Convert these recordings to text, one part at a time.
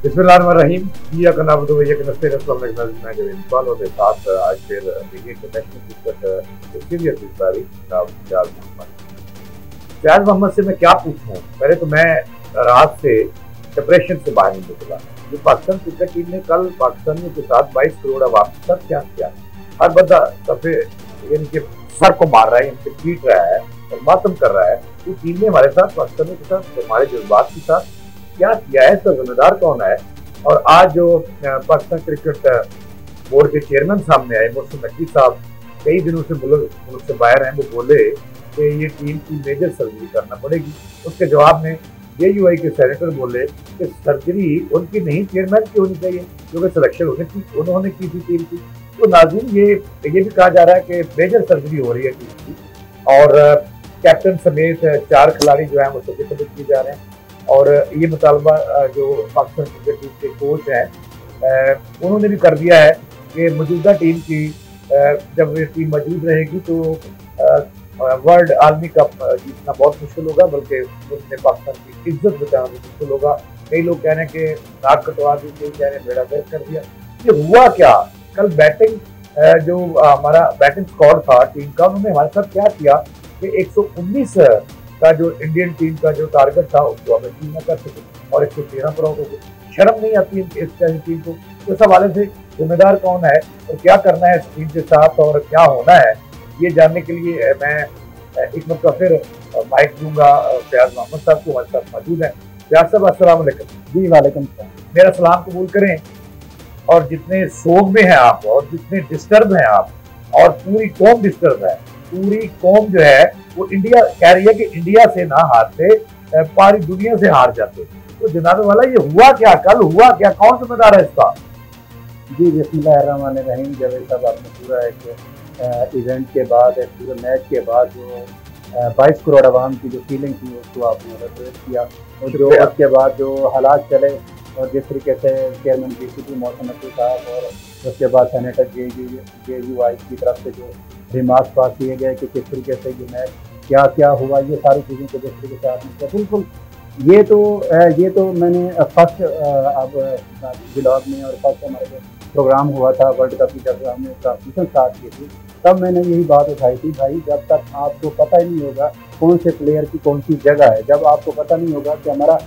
बिस्मिल्लाहिर्रहमानिर्रहीम। या का नाम तो ये कि नस्ते रसूल में जब इंसान होते साथ आज फिर देखिए इंटरनेशनल क्रिकेट सीरियस इस बारी जनाब फयाज मोहम्मद से मैं क्या पूछूं। पहले तो मैं रात से डिप्रेशन से बाहर नहीं निकला। ये पाकिस्तान क्रिकेट टीम ने कल पाकिस्तानियों के साथ 22 करोड़ आवाम के साथ क्या किया। हर बंदा सफे इनके सर को मार रहा है, इनसे पीट रहा है और मातम कर रहा है। ये टीम ने हमारे साथ पाकिस्तानियों के साथ हमारे जज्बात के साथ क्या किया है, इसका जिम्मेदार कौन है। और आज जो पाकिस्तान क्रिकेट बोर्ड के चेयरमैन सामने आए मोहसिन नकवी साहब, कई दिनों से मुल्क से बाहर हैं, वो बोले कि ये टीम की मेजर सर्जरी करना पड़ेगी। उसके जवाब में JUI के सेनेटर बोले कि सर्जरी उनकी नहीं, चेयरमैन की होनी चाहिए क्योंकि सिलेक्शन उन्होंने की थी टीम की। तो नाज़रीन ये भी कहा जा रहा है कि मेजर सर्जरी हो रही है टीम की और कैप्टन समेत 4 खिलाड़ी जो है वो सब्मिट किए जा रहे हैं। और ये मुतालबा जो पाकिस्तान क्रिकेट टीम के कोच हैं उन्होंने भी कर दिया है कि मौजूदा टीम की जब ये टीम मौजूद रहेगी तो वर्ल्ड आर्मी कप जीतना बहुत मुश्किल होगा, बल्कि उसमें पाकिस्तान की इज्जत बचाना भी मुश्किल होगा। कई लोग कह रहे हैं कि नाक कटवा दी, कई कह रहे हैं बेड़ा गर्क कर दिया। ये हुआ क्या? कल बैटिंग जो हमारा बैटिंग स्क्वाड था टीम का, उन्होंने हमारे साथ क्या किया कि 119 का जो इंडियन टीम का जो टारगेट था उसको हमें अचीव न कर सके और 113 पर आउट हो गए। शर्म नहीं आती इस टीम को। तो इस हवाले से जिम्मेदार कौन है और क्या करना है इस टीम के साथ और क्या होना है, ये जानने के लिए मैं एक मरतबा फिर माइक दूंगा फयाज मोहम्मद साहब को। हमारे साथ मौजूद है। फयाज साहब अस्सलाम वालेकुम। जी वालेकुम सलाम। मेरा सलाम कबूल करें। और जितने सोग में हैं आप और जितने डिस्टर्ब हैं आप, और पूरी कौम डिस्टर्ब है, पूरी कौम जो है वो इंडिया कह रही है कि इंडिया से ना हारते पूरी दुनिया से हार जाते। तो जनाब वाला ये हुआ क्या, कल हुआ क्या, कौन जिम्मेदार है इसका? जी बिस्मिल्लाहिर्रहमानिर्रहीम। जवेद साहब, आपने पूरा एक इवेंट के बाद, एक पूरे मैच के बाद जो 22 करोड़ आवाम की जो फीलिंग थी उसको आपने रिफ्रेश किया और जो उसके बाद जो हालात चले और जिस तरीके से चेयरमैन PCB मोहसिन नकवी साहब और उसके बाद सेनेटर JUI की तरफ से जो रिमार्क्स पास किए गए कि किस तरीके से ये मैच क्या क्या हुआ, ये सारी चीज़ों को जिस तरीके से आपने किया, बिल्कुल ये तो मैंने फर्स्ट अब ब्लॉग में और फर्स्ट हमारे जो प्रोग्राम हुआ था वर्ल्ड कप की, जब हमने ट्रांसमिशन स्टार्ट की थी, तब मैंने यही बात उठाई थी, भाई जब तक आपको पता ही नहीं होगा कौन से प्लेयर की कौन सी जगह है, जब आपको पता नहीं होगा कि हमारा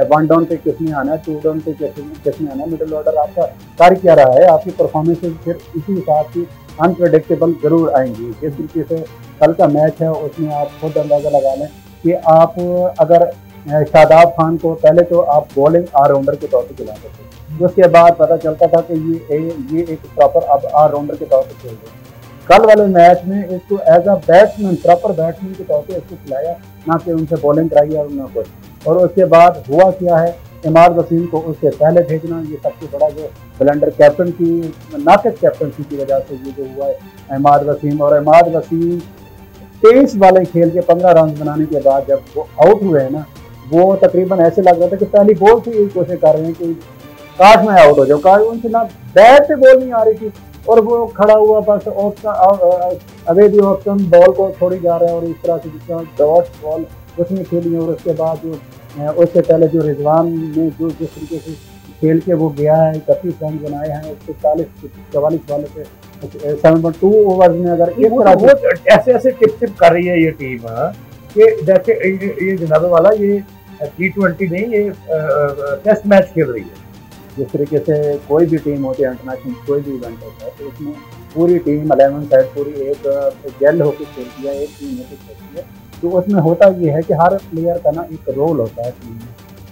1 डाउन पे किसने आना है, 2 डाउन पे किसने आना है, मिडिल ऑर्डर आपका कार्य क्या रहा है, आपकी परफॉर्मेंसेज फिर इसी हिसाब की अनप्रडिक्टेबल जरूर आएंगी। जिस तरीके से कल का मैच है उसमें आप खुद अंदाज़ा लगा लें कि आप अगर शादाब खान को पहले तो आप बॉलिंग ऑलराउंडर के तौर पर खिलाते थे, उसके बाद पता चलता था कि ये एक प्रॉपर अब ऑलराउंडर के तौर पर खेल रहे हैं। कल वाले मैच में इसको as a batsman, proper batsman के तौर पे इसको खिलाया, ना कि उनसे बॉलिंग कराई और ना कुछ। और उसके बाद हुआ क्या है, इमाद वसीम को उससे पहले भेजना, ये सबसे बड़ा जो ब्लंडर कैप्टन की नाकिस कैप्टनसी की वजह से ये जो हुआ है इमाद वसीम। और इमाद वसीम 23 वाले खेल के 15 रन बनाने के बाद जब वो आउट हुए हैं ना, वो तकरीबन ऐसे लग रहा था कि पहली बॉल से यही कोशिश कर रहे हैं कि काश मैं आउट हो जाऊँ, काश उनसे ना बैट से बॉल नहीं आ रही थी और वो खड़ा हुआ बस अवैध ऑप्शन बॉल को छोड़ी जा रहा है और इस तरह से जिस तरह डॉट बॉल उसने खेली। और उसके बाद जो उससे पहले जो रिजवान ने जो जिस तरीके से खेल के वो गया है, 31 रन बनाए हैं, उसके 44 वाले से 7.2 ओवर्स में। अगर इस तरह ऐसे टिप कर रही है ये टीम कि जैसे ये जनाब वाला ये T20 नहीं, ये टेस्ट मैच खेल रही है। जिस तरीके से कोई भी टीम होती है, इंटरनेशनल कोई भी इवेंट होता है, तो उसमें पूरी टीम 11 साइड पूरी एक जेल होकर खेलती है, एक टीम होकर खेलती है। तो उसमें होता ये है कि हर प्लेयर का ना एक रोल होता है टीम में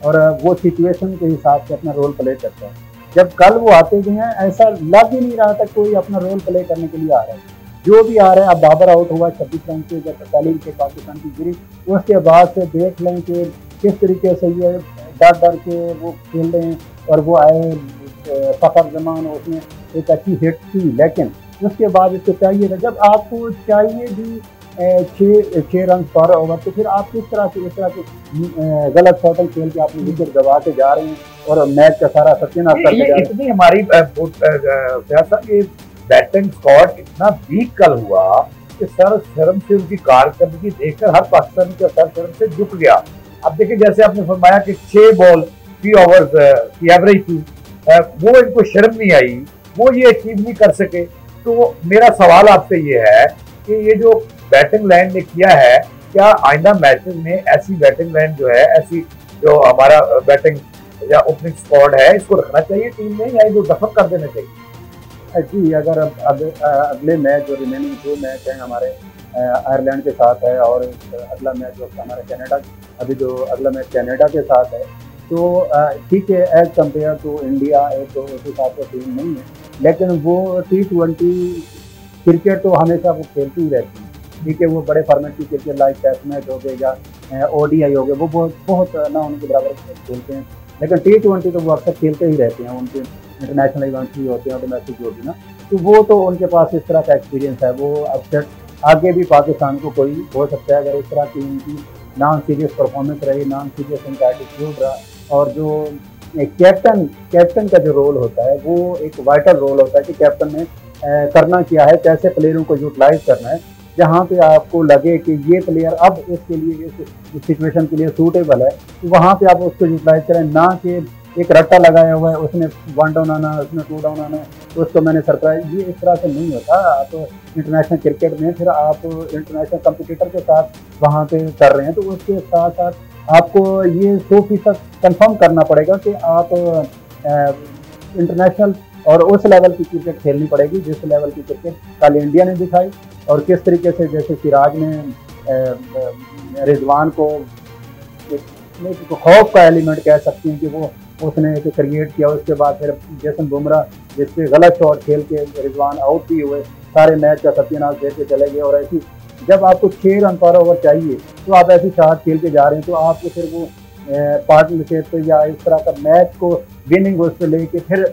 और वो सिचुएशन के हिसाब से अपना रोल प्ले करता है। जब कल वो आते भी हैं, ऐसा लग ही नहीं रहा था कोई अपना रोल प्ले करने के लिए आ रहा है। जो भी आ रहा है, अब बाबर आउट हुआ 26 रन से, जब पहली विकेट पाकिस्तान की गिरी, उसके बाद से देख लें कि किस तरीके से ये डर के वो खेल रहे हैं। और वो आए फखर जमान, उसमें एक अच्छी हिट थी, लेकिन उसके बाद इसको चाहिए था, जब आपको चाहिए भी 6 रन पर ओवर, तो फिर आप किस तरह से इस तरह से गलत शॉटल खेल के अपनी विकेट गवा के जा रहे हैं और मैच का सारा सत्यानाश करके जा रहे हैं। इतनी हमारी बैटिंग स्क्वाड इतना वीक कल हुआ कि सर शर्म से उनकी कारकर्दगी देखकर हर पाकिस्तानी का सर शर्म से झुक गया। अब देखिए, जैसे आपने फरमाया कि 6 बॉल 3 ओवर्स की एवरेज थी, वो इनको शर्म नहीं आई, वो ये अचीव नहीं कर सके। तो मेरा सवाल आपसे ये है कि ये जो बैटिंग लाइन ने किया है, क्या आइंदा मैचेस में ऐसी बैटिंग लाइन जो है, ऐसी जो हमारा बैटिंग या ओपनिंग स्क्वाड है, इसको रखना चाहिए टीम में या इनको दफन कर देना चाहिए? जी, अगर अब अगले मैच जो रिमेनिंग 2 मैच हैं हमारे आयरलैंड के साथ है, और अगला मैच जो हमारा कनाडा, अभी जो अगला मैच कनाडा के साथ है, तो ठीक है, एज कम्पेयर टू इंडिया एक तो उस हिसाब से टीम नहीं है, लेकिन वो T20 क्रिकेट तो हमेशा वो खेलती ही रहती है। ठीक है, वो बड़े फॉर्मेट की क्रिकेट लाइक टेस्ट मैच हो गए या ODI हो गए, वो बहुत ना उनके बराबर खेलते हैं, लेकिन T20 तो वो अक्सर खेलते ही रहते हैं। उनके इंटरनेशनल इवेंट्स भी होते हैं, डोमेस्टिक जो भी ना, तो वो तो उनके पास इस तरह का एक्सपीरियंस है। वो अक्सर आगे भी पाकिस्तान को कोई हो सकता है, अगर इस तरह की उनकी नॉन सीरियस परफॉर्मेंस रही, नॉन सीरियस उनका एटीट्यूड रहा, और जो एक कैप्टन का जो रोल होता है वो एक वाइटल रोल होता है कि कैप्टन ने करना क्या है, कैसे प्लेयरों को यूटिलाइज करना है। जहाँ पे आपको लगे कि ये प्लेयर अब इसके लिए इस सिचुएशन के लिए सूटेबल है, तो वहाँ पे आप उसको यूटिलाइज करें, ना कि एक रट्टा लगाया हुआ है, उसने 1 डाउन आना है, उसने 2 डाउन आना है, तो उसको मैंने सरप्राइज, ये इस तरह से नहीं होता। तो इंटरनेशनल क्रिकेट में फिर आप इंटरनेशनल कंपटीटर के साथ वहाँ पे कर रहे हैं, तो उसके साथ साथ आपको ये 100% कंफर्म करना पड़ेगा कि आप इंटरनेशनल और उस लेवल की क्रिकेट खेलनी पड़ेगी जिस लेवल की क्रिकेट कल इंडिया ने दिखाई, और किस तरीके से जैसे सिराज ने रिजवान को एक खौफ का एलिमेंट कह सकते हैं कि वो उसने एक क्रिएट किया। उसके बाद फिर जैसन बुमराह जिससे गलत शॉट खेल के रिजवान आउट भी हुए, सारे मैच का सत्यानाश दे के चले गए। और ऐसी जब आपको 6 रन पर ओवर चाहिए तो आप ऐसी शॉट खेल के जा रहे हैं, तो आपको फिर वो पार्टनरशिप या इस तरह का मैच को विनिंग उस पर लेके फिर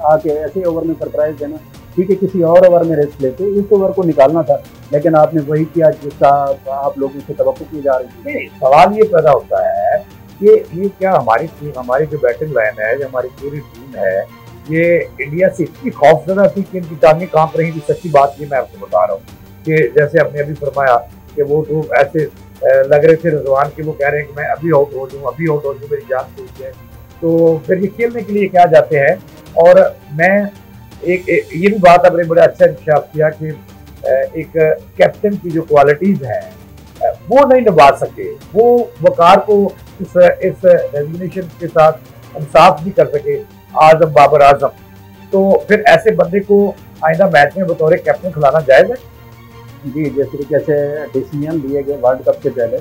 आके ऐसे ओवर में सरप्राइज देना, ठीक है, किसी और ओवर में रेस्ट लेते, इस ओवर को निकालना था, लेकिन आपने वही किया जिसका आप लोगों से तवक्को की जा रही थी। सवाल ये पैदा होता है कि ये क्या हमारी टीम, हमारी जो बैटिंग लाइन है, जो हमारी पूरी टीम है, ये इंडिया से इतनी खौफजदा थी कि इनकी टांगें कांप रही थी। सच्ची बात ये मैं आपको बता रहा हूँ कि जैसे आपने अभी फरमाया कि वो तो ऐसे लग रहे थे रिजवान के, वो कह रहे हैं कि मैं अभी आउट हो जाऊँ, अभी आउट हो जाऊँ, मेरी जान छूट जाए। तो फिर ये खेलने के लिए क्या जाते हैं। और मैं एक ये भी बात आपने बड़ा अच्छा इंकशाफ किया कि एक कैप्टन की जो क्वालिटीज हैं वो नहीं निभा सके, वो वकार को इस रेजिग्नेशन के साथ इंसाफ नहीं कर सके आजम बाबर आजम, तो फिर ऐसे बंदे को आइंदा मैच में बतौर कैप्टन खिलाना जायज है? जी, जिस तरीके से डिसीजन लिए गए वर्ल्ड कप से पहले,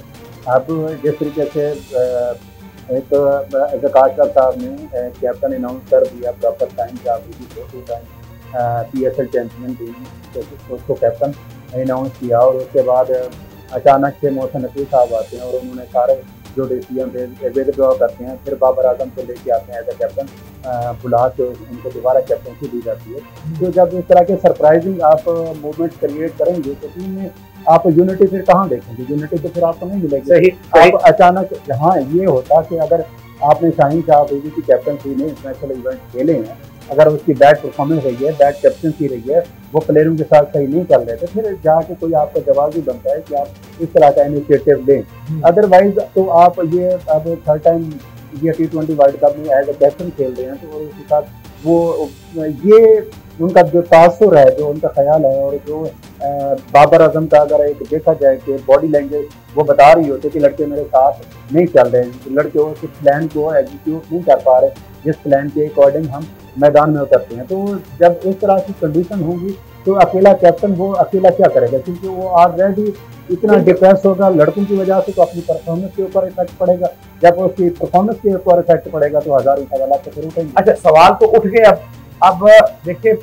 अब जिस तरीके से एक जकाश साहब ने कैप्टन अनाउंस कर दिया प्रॉपर टाइम पे, आप 2 टाइम PSL चैंपियन टीम उसको कैप्टन अनाउंस किया, और उसके बाद अचानक से मोहसिन नकवी साहब आते हैं और उन्होंने सारे जो डिसीजन थे विदड्रॉ करते हैं, फिर बाबर आजम को लेके आते हैं एज ए कैप्टन, बुला के उनको दोबारा कैप्टनसी दी जाती है। तो जब इस तरह के सरप्राइजिंग आप मूवमेंट क्रिएट करेंगे तो टीम में आप यूनिटी फिर कहाँ देखेंगे? यूनिटी तो फिर आपको नहीं मिलेगी। सही। आप अचानक, हाँ, ये होता कि अगर आपने शाहीन शाह अफरीदी की कैप्टनसी में इंटरनेशनल इवेंट खेले हैं, अगर उसकी बैड परफॉर्मेंस रही है, बैड कैप्टनसी रही है, वो प्लेयरों के साथ सही नहीं चल रहे थे, फिर जाके कोई आपका जवाब भी बनता है कि आप इस तरह का इनिशिएटिव लें। अदरवाइज तो आप ये अब 3rd टाइम ये T20 वर्ल्ड कप में एज ए कैप्टन खेल रहे हैं, तो उसके साथ वो ये उनका जो तासुर है, जो उनका ख्याल है, और जो बाबर आजम का अगर एक देखा जाए कि बॉडी लैंग्वेज वो बता रही होती है कि लड़के मेरे साथ नहीं चल रहे, लड़के उस प्लान को एग्जीक्यूट नहीं कर पा रहे जिस प्लान के अकॉर्डिंग हम मैदान में उतरते हैं। तो जब इस तरह की कंडीशन होगी तो अकेला कैप्टन वो अकेला क्या करेगा, क्योंकि वो ऑलरेडी इतना डिप्रेस होगा लड़कों की वजह से, तो अपनी परफॉर्मेंस के ऊपर इफेक्ट पड़ेगा। जब उसकी परफॉर्मेंस के ऊपर इफेक्ट पड़ेगा तो हजारों सवाल तो फिर उठेंगे। अच्छा, सवाल तो उठ गए। अब देखिए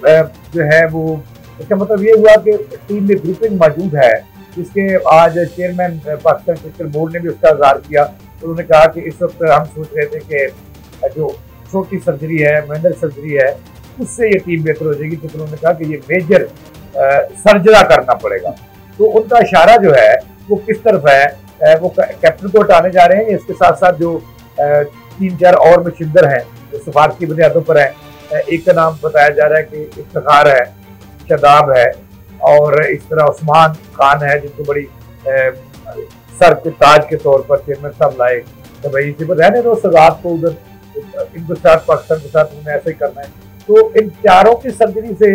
जो है वो, इसका मतलब ये हुआ कि टीम में ग्रुपिंग मौजूद है, जिसके आज चेयरमैन पाकिस्तान क्रिकेट बोर्ड ने भी उसका इज़हार किया। तो उन्होंने कहा कि इस वक्त हम सोच रहे थे कि जो छोटी सर्जरी है, माइनर सर्जरी है, उससे ये टीम बेहतर हो जाएगी। तो उन्होंने कहा कि ये मेजर सर्जरा करना पड़ेगा। तो उनका इशारा जो है वो किस तरफ है? वो कैप्टन को हटाने जा रहे हैं, इसके साथ साथ जो 3-4 और मशिंदर हैं जो सिफारिश की बुनियादों पर हैं। एक का नाम बताया जा रहा है कि इफ्तिखार है, शदाब है, और इस तरह उस्मान खान है, जिनको बड़ी सर के ताज के तौर पर चेयरमैन साहब लाए। तो भाई इसी पर रहने दो सगात को उधर, इनको साथ पाकिस्तान के साथ उन्हें ऐसा ही करना है। तो इन चारों की सर्जरी से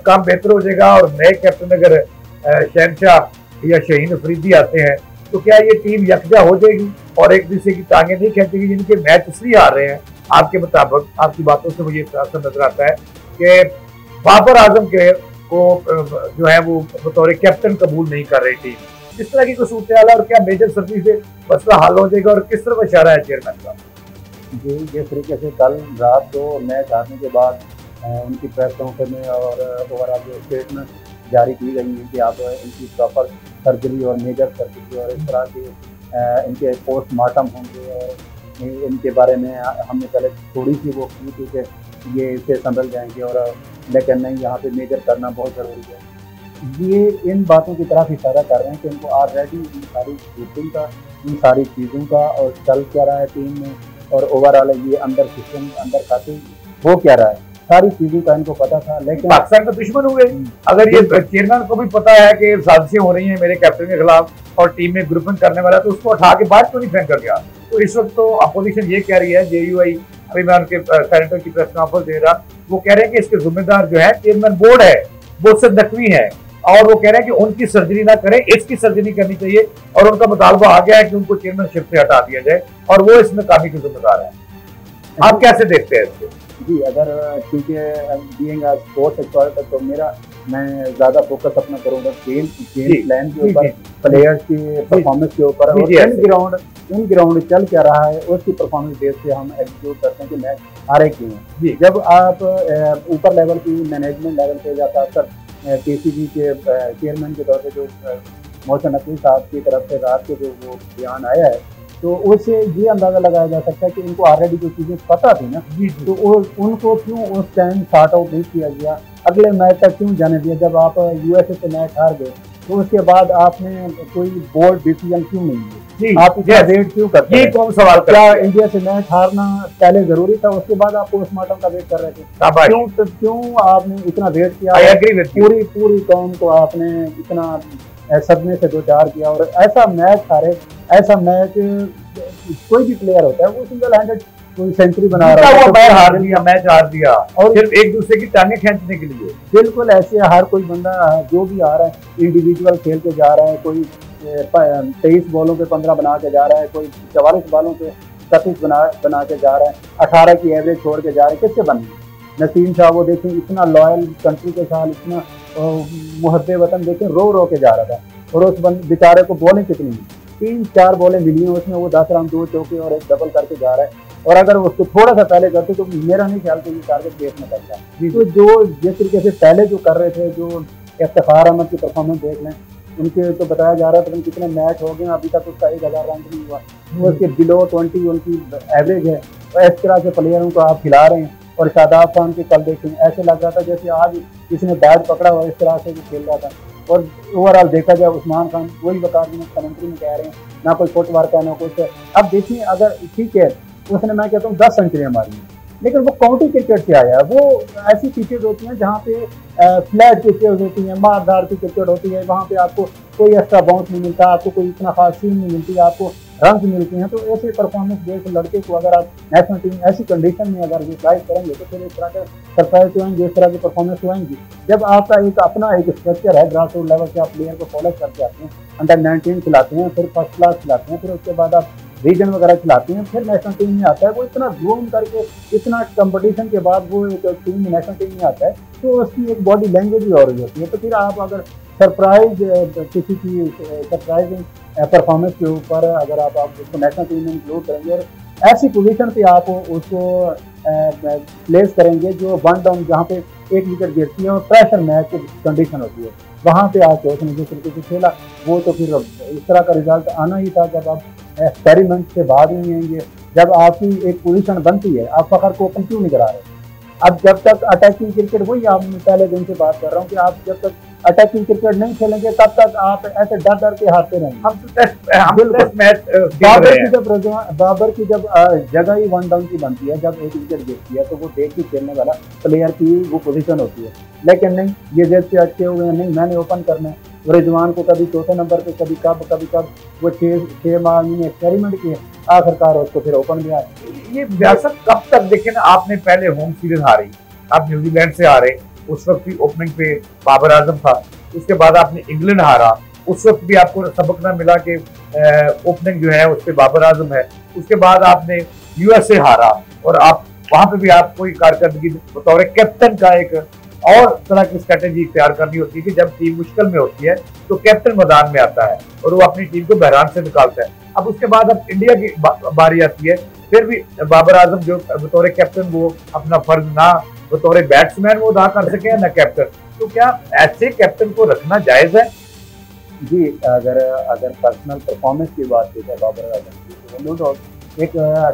काम बेहतर हो जाएगा। और नए कैप्टन अगर शहनशाह या शहीन अफरीदी आते हैं तो क्या ये टीम यकजा हो जाएगी और एक दूसरे की टांगें नहीं खींचेगी? जिनके मैच इसलिए आ रहे हैं आपके मुताबिक, आपकी बातों से मुझे ऐसा नजर आता है कि बाबर आजम के को जो है वो बतौर कैप्टन कबूल नहीं कर रही टीम। इस तरह की कोई सूरत हाल है और क्या मेजर सर्जरी से मसला हल हो जाएगा और किस तरफ इशारा है चेयरमैन का? जी, जिस तरीके से कल रात को मैच हारने के बाद उनकी प्रेस कॉन्फ्रेंस में और ओवरऑल जो स्टेटमेंट जारी की गई है कि आप इनकी प्रॉपर सर्जरी और मेजर सर्जरी और इस तरह के इनके पोस्टमार्टम होंगे और इनके बारे में हमने पहले थोड़ी सी वो की थी कि ये इसे संभल जाएंगे, और लेकिन नहीं, यहाँ पे मेजर करना बहुत ज़रूरी है। ये इन बातों की तरफ इशारा कर रहे हैं कि इनको ऑलरेडी इन सारी शूटिंग का, इन सारी चीज़ों का और चल क्या रहा है टीम में और ओवरऑल ये अंदर सिस्टम अंदर खाते वो क्या रहा है, सारी चीज़ों का इनको पता था। लेकिन पाकिस्तान का दुश्मन हुए। अगर ये चेयरमैन को भी पता है कि साजिशें हो रही हैं मेरे कैप्टन के खिलाफ और टीम में ग्रुपिंग करने वाला, तो उसको उठा के बाद क्यों नहीं फेंक कर गया? तो इस वक्त तो अपोजिशन ये कह रही है, JUI, अभी मैं उनके सेनेटर की प्रेस कॉन्फ्रेंस दे रहा, वो कह रहे हैं कि इसके जिम्मेदार जो है चेयरमैन बोर्ड है, वो सिर्फ नकवी है और वो कह रहे हैं कि उनकी सर्जरी ना करें, इसकी सर्जरी करनी चाहिए। और उनका मुतालबा आ गया है कि उनको चेयरमैनशिप से हटा दिया जाए और वो इसमें काफी जिम्मेदार है। आप कैसे देखते हैं इसको? जी, अगर क्योंकि बीइंग अ स्पोर्ट्स एक्सपर्ट तो मैं ज़्यादा फोकस अपना करूँगा गेम प्लान के ऊपर, प्लेयर्स की परफॉर्मेंस के ऊपर और इन ग्राउंड चल क्या रहा है उसकी परफॉर्मेंस बेस पे हम एग्जीक्यूट करते हैं कि मैच हारे क्यों हैं। जब आप ऊपर लेवल की मैनेजमेंट लेवल पे जाता अक्सर KCB के चेयरमैन के तौर पे जो मोहसिन नकवी साहब की तरफ से रात के जो वो बयान आया है, तो उससे ये अंदाज़ा लगाया जा सकता है कि इनको ऑलरेडी जो चीज़ें पता थी ना, तो उनको क्यों उस टाइम सॉर्ट आउट नहीं किया गया, अगले मैच तक क्यों जाने दिया? जब आप USA से मैच हार गए तो उसके बाद आपने कोई बोल्ड डिसीजन क्यों नहीं लिया? आप इतना वेट क्यों करते हैं? कौन सवाल कर? क्या इंडिया से मैच हारना पहले जरूरी था, उसके बाद आप पोस्टमार्टम का वेट कर रहे थे? क्यों आपने इतना वेट किया? पूरी कौम को आपने इतना सदमे से दो चार किया और ऐसा मैच हारे, ऐसा मैच कोई भी प्लेयर होता है वो सिंगल हैंडेड कोई सेंचुरी बना रहा है, मैच हार दिया और सिर्फ एक दूसरे की टांगें खींचने के लिए। बिल्कुल ऐसे हर कोई बंदा जो भी आ रहा है इंडिविजुअल खेल के जा रहा है, कोई 23 बॉलों पे 15 बना के जा रहा है, कोई 44 बॉलों पे 37 बना के जा रहा है, 18 की एवरेज छोड़ के जा रहे हैं। किससे बन गई? नसीम शाह वो देखें इतना लॉयल कंट्री के साथ, इतना मुहब्बे वतन देखें, रो के जा रहा था और उस बेचारे को बॉलिंग कितनी मिली, 3-4 बॉलें मिली हैं उसमें, वो 10 रन 2 चौके और 1 डबल करके जा रहा है। और अगर उसको थोड़ा सा पहले करते तो मेरा नहीं ख्याल कि ये टारगेट केस में करता। तो जो जिस तरीके से पहले जो कर रहे थे, जो इफ्तिखार अहमद की परफॉर्मेंस देख लें, उनके तो बताया जा रहा था कितने मैच हो गए अभी तक उसका 1000 रन नहीं हुआ, उसके बिलो 20 उनकी एवरेज है। और इस तरह के प्लेयरों को आप खिला रहे हैं। और शादाब खान के कल देखें ऐसे लग रहा था जैसे आज किसी ने बैट पकड़ा हुआ, इस तरह से वो खेल रहा था। और ओवरऑल देखा जाए उस्मान खान वही वकार कमेंट्री में कह रहे हैं, ना कोई फुटवर्क है ना कुछ। अब देखिए अगर ठीक है उसने, मैं कहता हूँ 10 सेंचुरियाँ मारी हैं, लेकिन वो काउंटी क्रिकेट से आया है। वो ऐसी पिचेज होती हैं जहाँ पे फ्लैट पिचेज होती हैं, मारदार की क्रिकेट होती है, वहाँ पे आपको कोई एक्स्ट्रा बाउंस नहीं मिलता, आपको कोई इतना खास सीन नहीं मिलती, आपको रन मिलते हैं। तो ऐसे परफॉर्मेंस देख लड़के को अगर आप नेशनल टीम ऐसी कंडीशन में अगर यूटिलाइज करेंगे तो फिर इस तरह के सरप्राइज तो आएंगे, इस तरह की परफॉर्मेंस तो आएंगी। जब आपका एक अपना एक स्ट्रक्चर है, ग्रास रूट लेवल से आप प्लेयर को फॉलो करके आते हैं, अंडर 19 खिलाते हैं, फिर फर्स्ट क्लास खिलाते हैं, फिर उसके बाद आप रीजन वगैरह खिलाते हैं, फिर नेशनल टीम में आता है। वो इतना ग्रूम करके इतना कंपटीशन के बाद वो एक टीम में नेशनल टीम में आता है, तो उसकी एक बॉडी लैंग्वेज भी और होती है। तो फिर आप अगर सरप्राइज किसी की सरप्राइजिंग परफॉर्मेंस के ऊपर अगर आप उसको नेशनल टीम में इंक्लूड करेंगे और ऐसी पोजीशन पे आप उसको प्लेस करेंगे जो वन डाउन जहाँ पे 1 विकेट गिरती है और प्रेशर मैच की कंडीशन होती है, वहाँ पे आके उसने जिस तरीके से खेला वो तो फिर इस तरह का रिजल्ट आना ही था। जब आप एक्सपेरिमेंट से बाद नहीं आएंगे, जब आपकी एक पोजीशन बनती है, आप फखर को ओपन क्यों नहीं करा रहे? अब जब तक अटैकिंग क्रिकेट, वही आप पहले दिन से बात कर रहा हूँ कि आप जब तक अटैकिंग क्रिकेट नहीं खेलेंगे तब तक आप ऐसे डर के हारते रहेंगे। बाबर की जब जगह ही वन डाउन की बनती है, जब 1 विकेट गिरती है, तो वो देख के खेलने वाला प्लेयर की वो पोजीशन होती है। लेकिन नहीं, ये जेब से अटके हुए हैं, नहीं मैंने ओपन करना है, रिजवान को कभी चौथे नंबर पे, कभी कब वो 6 माह में एक्सपेरिमेंट किए, आखिरकार उसको फिर ओपन भी आया। ये रियासत कब तक देखे ना, आपने पहले होम सीरीज हारी, आप न्यूजीलैंड से हारे, उस वक्त भी ओपनिंग पे बाबर आजम था। उसके बाद आपने इंग्लैंड हारा, उस वक्त भी आपको सबक ना मिला कि ओपनिंग जो है उस पर बाबर आजम है। उसके बाद आपने यूएसए हारा और आप वहां पे भी आपको कारकर्दगी बतौर कैप्टन का एक और तरह की स्ट्रेटेजी इख्तियार करनी होती है कि जब टीम मुश्किल में होती है तो कैप्टन मैदान में आता है और वो अपनी टीम को बहरान से निकालता है। अब उसके बाद अब इंडिया की बारी आती है, फिर भी बाबर आजम जो बतौर कैप्टन वो अपना फर्ज ना बतौर बैट्समैन वो अदा कर सके ना कैप्टन, तो क्या ऐसे कैप्टन को रखना जायज है? जी, अगर पर्सनल परफॉर्मेंस की बात की जाए बाबर आजम की, तो नो डाउट एक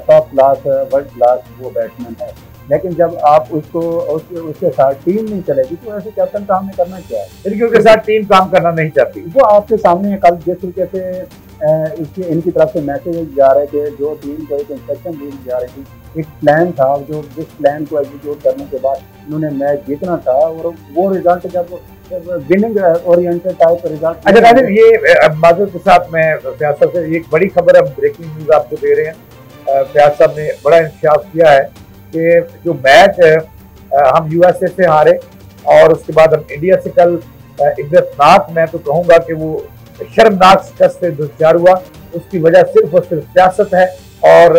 टॉप क्लास वर्ल्ड क्लास वो बैट्समैन है, लेकिन जब आप उसके साथ टीम नहीं चलेगी तो ऐसे कैप्टन का हमें करना क्या है? लेकिन उनके साथ टीम काम करना नहीं चाहती। वो आपके सामने कल जिस तरीके से इनकी तरफ से मैसेज जा रहे थे, जो टीम को एक इंस्ट्रक्शन दी जा रही थी, एक प्लान था, जो जिस प्लान को एग्जीक्यूट करने के बाद उन्होंने मैच जीतना था और वो रिजल्ट जब विनिंग ओरिएंटेड टाइप रिजल्ट। अच्छा राजीव, ये माजूर के साथ मैं फयाज साहब से एक बड़ी खबर, अब ब्रेकिंग न्यूज आपको दे रहे हैं। फयाज साहब ने बड़ा इंकशाफ किया है कि जो मैच हम यूएसए से हारे और उसके बाद हम इंडिया से कल इज्जतनाक, मैं तो कहूँगा कि वो शर्मनाक शिकस्त से दुचार हुआ, उसकी वजह सिर्फ और सिर्फ सियासत है। और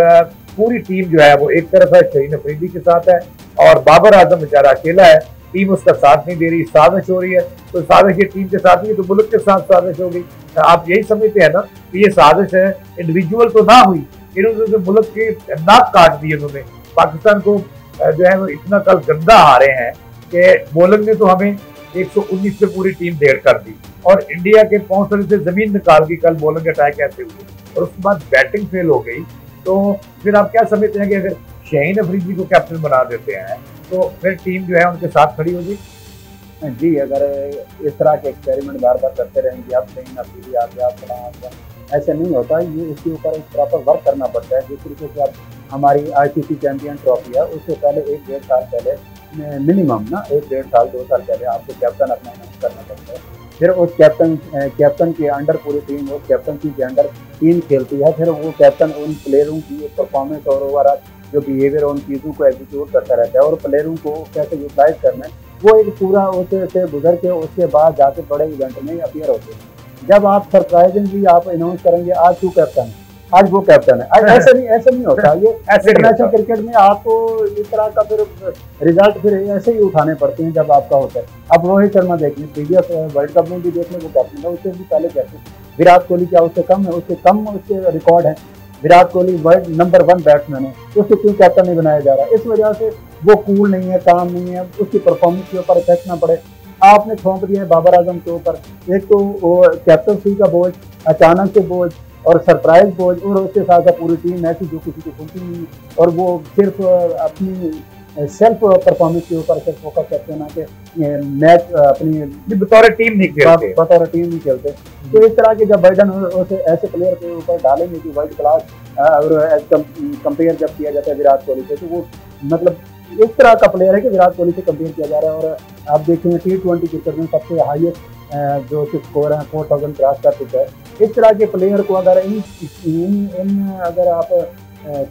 पूरी टीम जो है वो एक तरफ है, शहीन अफरीदी के साथ है और बाबर आजम बेचारा अकेला है, टीम उसका साथ नहीं दे रही, साजिश हो रही है। तो साजिश ये टीम के साथ नहीं तो मुल्क के साथ साजिश होगी। आप यही समझते हैं ना कि ये साजिश है, इंडिविजुअल तो ना हुई, इन्होंने मुल्क की नाक काट दी। उन्होंने पाकिस्तान को जो है वो इतना कल गंदा हारे हैं कि बॉलिंग ने तो हमें 119 से पूरी टीम डेढ़ कर दी और इंडिया के पहुंचने से जमीन निकाल दी कल बॉलिंग अटैक ऐसे हुए और उसके बाद बैटिंग फेल हो गई। तो फिर आप क्या समझते हैं कि अगर शहीन अफरीदी को कैप्टन बना देते हैं तो फिर टीम जो है उनके साथ खड़ी होगी? जी, अगर इस तरह के एक्सपेरिमेंट बार बार करते रहेंगे, आप शहीन अफरीदी आ गया, आप फलां आ गया, ऐसे नहीं होता। ये इसके ऊपर एक प्रॉपर वर्क करना पड़ता है। जिस तरीके से आप हमारी आईसीसी चैंपियन ट्रॉफी है, उससे पहले 1-1.5 साल पहले मिनिमम ना 1-1.5 साल 2 साल पहले आपको कैप्टन अपना अनाउंस करना पड़ता है। फिर उस कैप्टन के अंडर पूरी टीम, उस कैप्टन के अंडर टीम खेलती है। फिर वो कैप्टन उन प्लेयरों की परफॉर्मेंस और ओवरऑल जो बिहेवियर उन चीज़ों को एग्जीक्यूट करता रहता है और प्लेयरों को कैसे यूटिलाइज करना है, वो एक पूरा उससे गुजर के उसके बाद जाके बड़े इवेंट में अपियर होते हैं। जब आप सरप्राइजिंगली आप अनाउंस करेंगे आज तू कैप्टन है, आज वो कैप्टन है, ऐसे नहीं होता। ये इंटरनेशनल क्रिकेट में आपको इस तरह का फिर रिजल्ट फिर ऐसे ही उठाने पड़ते हैं जब आपका होता है। अब रोहित शर्मा देख लें, प्रीवियस वर्ल्ड कप में भी देख लें, वो कैप्टन था, उससे भी पहले कैप्टन। विराट कोहली क्या उससे कम है? उससे कम उसके रिकॉर्ड है। Virat Kohli world number 1 batsman है, उसको क्यों कैप्टन नहीं बनाया जा रहा? इस वजह से वो कूल नहीं है, काम नहीं है, उसकी परफॉर्मेंस के ऊपर इफेक्ट ना पड़े। आपने थोप दिया है बाबर आजम के ऊपर, एक तो कैप्टनसी का बोझ, अचानक से बोझ और सरप्राइज बोझ, और उसके साथ पूरी टीम ऐसी जो किसी को सुनती नहीं और वो सिर्फ अपनी सेल्फ परफॉर्मेंस के ऊपर सिर्फ फोकस करते हैं ना कि मैच अपनी बतौर टीम नहीं खेलते। तो इस तरह के जब बर्डन ऐसे प्लेयर के ऊपर डालेंगे कि वर्ल्ड क्लास और कंपेयर जब किया जाता है विराट कोहली से, तो वो मतलब इस तरह का प्लेयर है कि विराट कोहली से कंपेयर किया जा रहा है। और आप देखेंगे T20 क्रिकेट में सबसे हाईएस्ट जो स्कोर है 4000 क्रॉस कर चुका है। इस तरह के प्लेयर को अगर अगर आप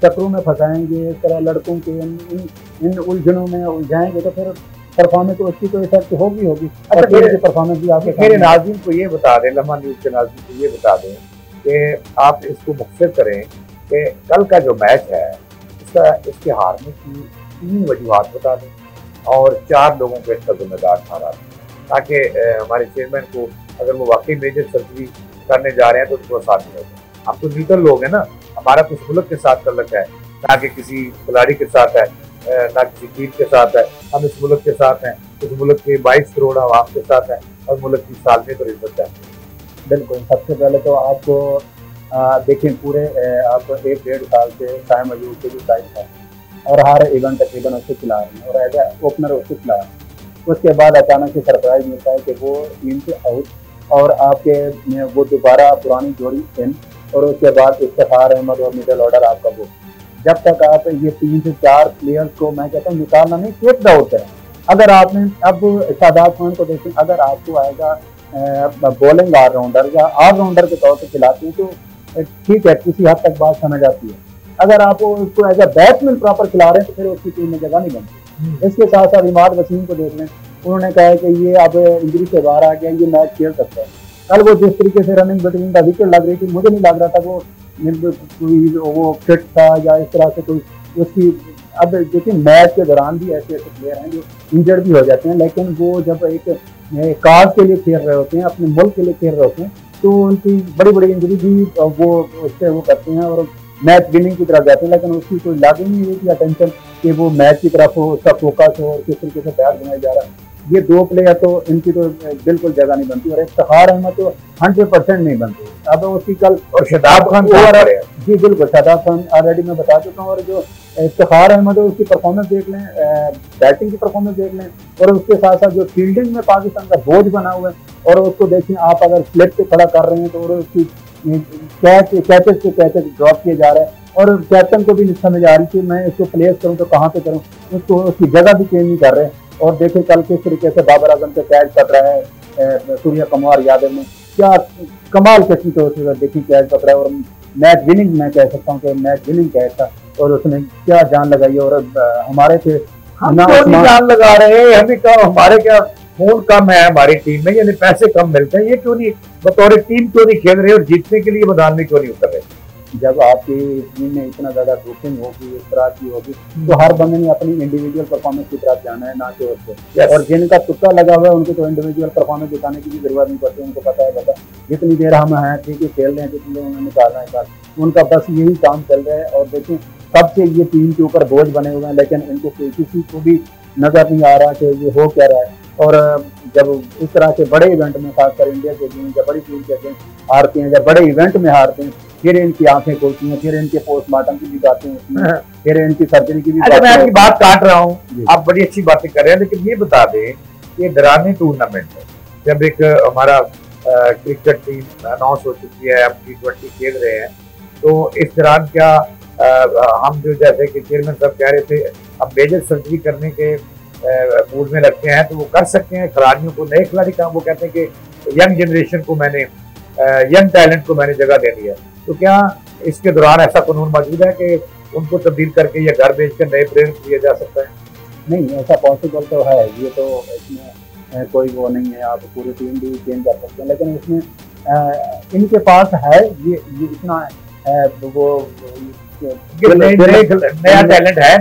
चक्रों में फंसाएंगे, इस तरह लड़कों के इन उलझनों में उलझाएंगे तो फिर परफॉर्मेंस तो उसकी तो इफेक्ट होगी। अच्छा, मेरे परफॉर्मेंस भी आपके मेरे नाज़रीन को ये बता दें, लम्हा न्यूज़ के नाज़रीन को ये बता दें कि आप इसको मुख्तर करें कि कल का जो मैच है इसके हारने की 3 वजूहात बता दें और 4 लोगों को इसका जिम्मेदार ठहरा दें, ताकि हमारे चेयरमैन को अगर वो वाकई मेजर सर्जरी करने जा रहे हैं तो उसको आसानी हो जाए। हम तो न्यूट्रल लोग हैं ना, हमारा कुछ मुल्क के साथ तल्लक है, ना कि किसी खिलाड़ी के साथ है, ना किसी टीम के साथ है। हम इस मुल्क के साथ हैं, इस मुल्क के 22 करोड़ आवाम के साथ हैं और मुल्क की सालमियत और इज्जत है। बिल्कुल, सबसे पहले तो आपको देखें पूरे आप 1-1.5 साल से टाइम अयूब के भी टाइम है और हर इवेंट तकरीबन उससे खिला रहे हैं और एज ए ओपनर उससे खिला रहे हैं। उसके बाद अचानक से सरप्राइज मिलता है कि वो टीम से आउट और आपके वो दोबारा पुरानी जोड़ी इन और उसके बाद इफ्तिखार अहमद और मिडल ऑर्डर आपका वो। जब तक आप ये 3 से 4 प्लेयर्स को मैं कहता हूँ निकालना नहीं, टेक आउट करें। अगर आपने अब शादाब खान को देखें, अगर आपको आएगा बॉलिंग ऑलराउंडर या ऑलराउंडर के तौर पर खिलाते हैं तो ठीक है, किसी हद तक बात समझ आती है। अगर आप उसको एज ए बैट्समैन प्रॉपर खिला रहे हैं तो फिर उसकी टीम में जगह नहीं बनती। इसके साथ साथ इमाद वसीम को देख लें, उन्होंने कहा है कि ये अब इंजरी से बाहर आ गया, ये मैच खेल सकता है। कल वो जिस तरीके से रनिंग बिटवीन द विकेट लग रही थी, मुझे नहीं लग रहा था वो फिट था या इस तरह से कोई उसकी। अब देखिए मैच के दौरान भी ऐसे ऐसे प्लेयर हैं जो इंजर्ड भी हो जाते हैं, लेकिन वो जब एक काज के लिए खेल रहे होते हैं, अपने मुल्क के लिए खेल रहे होते हैं, तो उनकी बड़ी बड़ी इंजरी भी वो उससे वो करते हैं और मैच विनिंग की तरफ जाते हैं। लेकिन उसकी कोई लागे नहीं हुई कि अटेंशन कि वो मैच की तरफ हो, उसका फोकस हो और किस तरीके से बैट बनाया जा रहा है। ये दो प्लेयर तो इनकी तो बिल्कुल जगह नहीं बनती और इफ्तिखार अहमद तो 100% नहीं बनती। अब उसकी कल और शादाब खान जी बिल्कुल, शादाब खान ऑलरेडी मैं बता चुका हूँ। और जो इफ्तिखार अहमद है उसकी परफॉर्मेंस देख लें, बैटिंग की परफॉर्मेंस देख लें, और उसके साथ साथ जो फील्डिंग में पाकिस्तान का बोझ बना हुआ है, और उसको देखिए आप अगर स्लिप पे खड़ा कर रहे हैं तो उसकी कैचेस पे कैचेस ड्रॉप किए जा रहे हैं, और कैप्टन को भी नहीं समझ आ रही कि मैं इसको प्लेस करूं तो कहाँ पे करूं, उसको उसकी जगह भी चेंज नहीं कर रहे। और देखिए कल किस तरीके से बाबर आजम से कैच पकड़ा है सूर्य कुमार यादव ने, क्या कमाल किस्म के देखिए कैच पकड़ा है, और मैच विनिंग मैं कह सकता हूँ कि मैच विनिंग कैच था, और उसने क्या जान लगाई। और हमारे थे हम क्यों नहीं जान लगा रहे हैं, हमें क्या, हमारे क्या खून कम है हमारी टीम में, यानी पैसे कम मिलते हैं, ये क्यों नहीं बतौर टीम क्यों नहीं खेल रहे और जीतने के लिए मैदान में क्यों नहीं उतर रहे? जब आपकी टीम में इतना ज्यादा ग्रुपिंग होगी, इस तरह की होगी, तो हर बंदे ने अपनी इंडिविजुअल परफॉर्मेंस की तरफ जाना है, ना कि उससे। और जिनका तुक्का लगा हुआ है उनको तो इंडिविजुअल परफॉर्मेंस दिखाने की भी जरूरत नहीं पड़ती, उनको पता है बता जितनी देर हम हैं ठीक है खेल रहे हैं, जितनी देर उन्होंने निकालना है उनका बस यही काम चल रहा है। और देखिए कब से ये टीम के ऊपर बोझ बने हुए हैं, लेकिन इनको किसी को भी नजर नहीं आ रहा कि ये हो क्या रहा है। और जब इस तरह के बड़े इवेंट में, खासकर इंडिया के अगेंस्ट, जब बड़ी टीम के अगेंस्ट हारते हैं, जब बड़े इवेंट में हारते हैं, फिर इनकी आंखें खुलती हैं, फिर इनके पोस्टमार्टम की भी बातें होती हैं, फिर इनकी सर्जरी की भी बातें। मैं आपकी बात काट रहा हूँ, आप बड़ी अच्छी बातें कर रहे हैं, लेकिन ये बता दें ये दरानी टूर्नामेंट है, जब एक हमारा क्रिकेट टीम अनाउंस हो चुकी है, हम T20 खेल रहे हैं, तो इस दौरान क्या हम जो जैसे कि चेयरमैन साहब कह रहे थे अब मेजर सर्जरी करने के मूड में लगते हैं, तो वो कर सकते हैं। खिलाड़ियों को, नए खिलाड़ी का वो कहते हैं कि यंग जनरेशन को मैंने, यंग टैलेंट को मैंने जगह देनी है, तो क्या इसके दौरान ऐसा कानून मौजूद है कि उनको तब्दील करके या घर भेजकर नए प्लेयर दिया जा सकता है? नहीं, ऐसा पॉसिबल तो है, ये तो इसमें कोई वो नहीं है, आप पूरी टीम भी चेंज कर सकते हैं, लेकिन इसमें इनके पास है ये इतना वो नया टैलेंट है,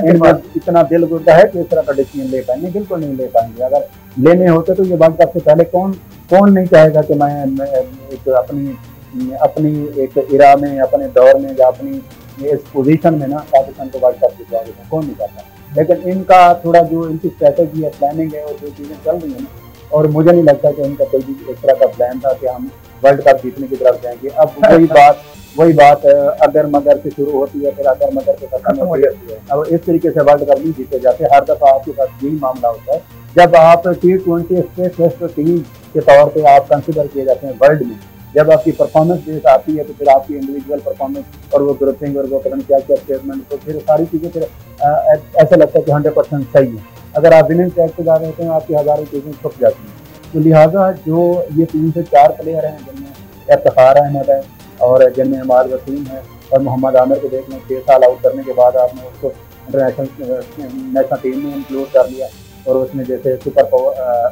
इतना दिल गुर्दा है कि इस तरह का डिसीजन ले पाएंगे, बिल्कुल नहीं ले पाएंगे। अगर लेने होते तो ये वर्ल्ड कप से पहले कौन नहीं चाहेगा कि मैं एक अपनी एक इरा में, अपने दौर में या अपनी इस पोजीशन में ना पाकिस्तान को वर्ल्ड कप जितवा देना, कौन नहीं चाहता। लेकिन इनका थोड़ा जो इनकी स्ट्रेटेजी है, प्लानिंग है, और जो चीजें चल रही है ना, और मुझे नहीं लगता कि इनका कोई भी इस तरह का प्लान था कि हम वर्ल्ड कप जीतने की तरफ जाएंगे। अब वही बात अगर मगर से शुरू होती है, फिर अगर मगर से खत्म हो जाती है। अब इस तरीके से वर्ल्ड कप नहीं जीते जाते, हर दफा आपके साथ यही मामला होता है। जब आप T20 स्पेशलिस्ट टीम के तौर पे आप कंसिडर किए जाते हैं वर्ल्ड में, जब आपकी परफॉर्मेंस बेस आती है, तो फिर आपकी इंडिविजुअल परफॉर्मेंस और वो ग्रुपिंग और वो पता नहीं क्या क्या स्टेटमेंट, तो फिर सारी चीज़ें फिर ऐसा लगता है कि 100% सही है। अगर आप विनिंग ट्रैक पे जा रहे होते हैं, आपकी हज़ारों चीज़ें छुप जाती हैं। तो लिहाजा जो ये 3 से 4 प्लेयर हैं, जिनमें इफ्तिखार अहमद है और जिनमें इमाद वसीम है और मोहम्मद आमिर को देख लें, 6 साल आउट करने के बाद आपने उसको नेशनल टीम में इंक्लूड कर लिया, और उसने जैसे सुपर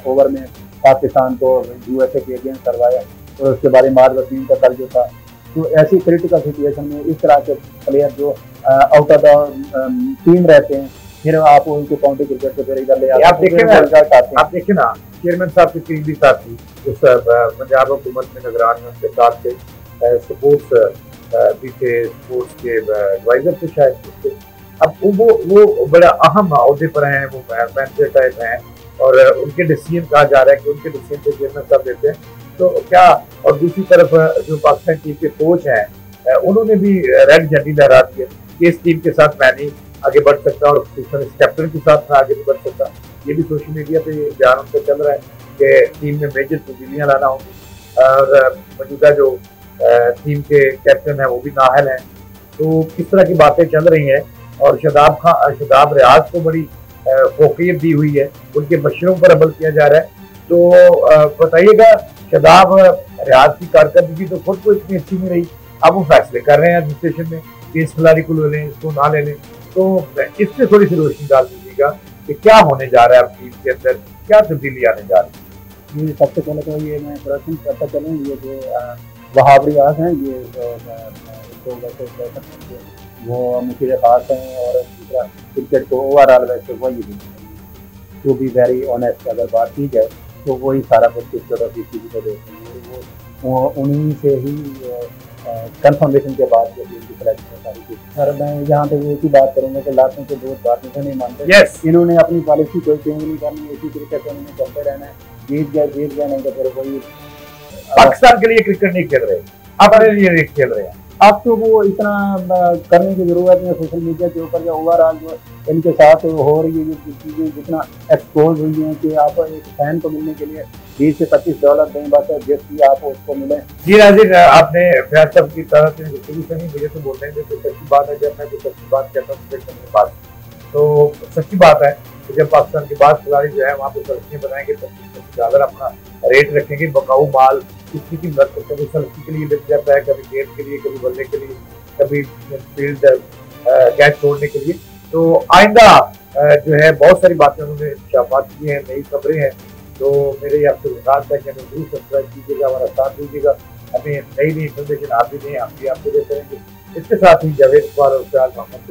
ओवर में पाकिस्तान को USA के अगेंस्ट करवाया, और उसके बाद इमाद वसीम का कल जो था, तो ऐसी क्रिटिकल सिचुएशन में इस तरह के प्लेयर जो आउट ऑफ द टीम रहते हैं, फिर आप उनको काउंटी क्रिकेट से फिर इधर ले आते हैं। आप देखिए ना, चेयरमैन साहब की टीम भी साथ थी, उस पंजाब हुकूमत में निगरान में उनके साथ थे, स्पोर्ट्स भी थे, स्पोर्ट्स के एडवाइजर थे शायद। अब वो बड़ा अहम अहदे पर हैं, वो मैनेजर टाइप हैं, और उनके डिसीजन कहा जा रहा है कि उनके डिसीजन पे चेयरमैन साहब देते हैं, तो क्या। और दूसरी तरफ जो पाकिस्तान टीम के कोच हैं, उन्होंने भी रेड झंडी लहरा दी है कि इस टीम के साथ मैं नहीं आगे बढ़ सकता, और इस कैप्टन के साथ मैं आगे नहीं बढ़ सकता। ये भी सोशल मीडिया पे बयान उनका चल रहा है कि टीम में मेजर तब्दीलियां लाना होंगी, और मौजूदा जो टीम के कैप्टन है वो भी नाहल हैं। तो किस तरह की बातें चल रही हैं, और शादाब रियाज को बड़ी फोकियत दी हुई है, उनके मशवरों पर अमल किया जा रहा है। तो बताइएगा, शादाब रियाज की कारकर्दगी तो खुद को इतनी अच्छी नहीं रही, अब वो फैसले कर रहे हैं एडमिनिस्ट्रेशन में कि इस खिलाड़ी को ले लें, इसको ना ले लें। तो इससे थोड़ी सी रोशनी डाल दीजिएगा कि क्या होने जा रहा है अब टीम के अंदर, क्या तब्दीली आने जा रही है। ये सबसे पहले तो ये मैं प्रश्न करता चलूँ, ये जो वहाब रियाज हैं, ये तो वैसे कह सकते हैं कि वो मुझे खास हैं, और दूसरा क्रिकेट को ओवरऑल वैसे वही टू बी वेरी ऑनेस्ट अगर बात की जाए तो वही सारा कुछ क्रिकेट और बीसीबी को देखते हैं, वो उन्हीं से ही कंफर्मेशन के बाद जो इनकी सिलेक्शन सारी चीज़। सर मैं यहाँ पे एक ही बात करूँगा कि लाखों के दोस्त बात मुझे नहीं मानते। yes. इन्होंने अपनी पॉलिसी कोई चेंज नहीं करनी, इसी क्रिकेट उन्होंने चलते रहना है, जीत गए नहीं तो फिर वही। पाकिस्तान के लिए क्रिकेट नहीं खेल रहे, अपने लिए खेल रहे हैं। अब तो वो इतना करने की जरूरत है सोशल मीडिया के ऊपर, या ओवरऑल जो इनके साथ हो रही है जो चीज़ें जितना एक्सपोज हुई हैं कि आप एक फैन को मिलने के लिए $20 से $25 दें, बस जिसकी आप उसको मिले। जी नाज़रीन, आपने फैज साहब की तरह से गुफ्तगू सुनी, मुझे तो बोलने में तो सच्ची बात है, जब मैं कोई सच्ची बात कहता हूँ मेरे पास तो सच्ची बात है कि जब पाकिस्तान के बाद खिलाड़ी जो है वहाँ पे सड़कें बनाएंगे, $25 अपना रेट रखेंगे, बकाऊ माल किसी की मदद करते, कभी सड़की के लिए बिक जाता है, कभी गेंद के लिए, कभी बल्ले के लिए, कभी फील्ड कैच छोड़ने के लिए। तो आइंदा जो है बहुत सारी बातें उन्होंने इंशाबाद की हैं, नई खबरें हैं। तो मेरे आपसे गुजारिश है कि हमें जरूर सब्सक्राइब कीजिएगा, हमारा साथ दीजिएगा, हमें नई नई इन्फॉर्मेशन आप भी दें, हम भी आपको देते रहेंगे। इसके साथ ही जावेद इकबाल और मोहम्मद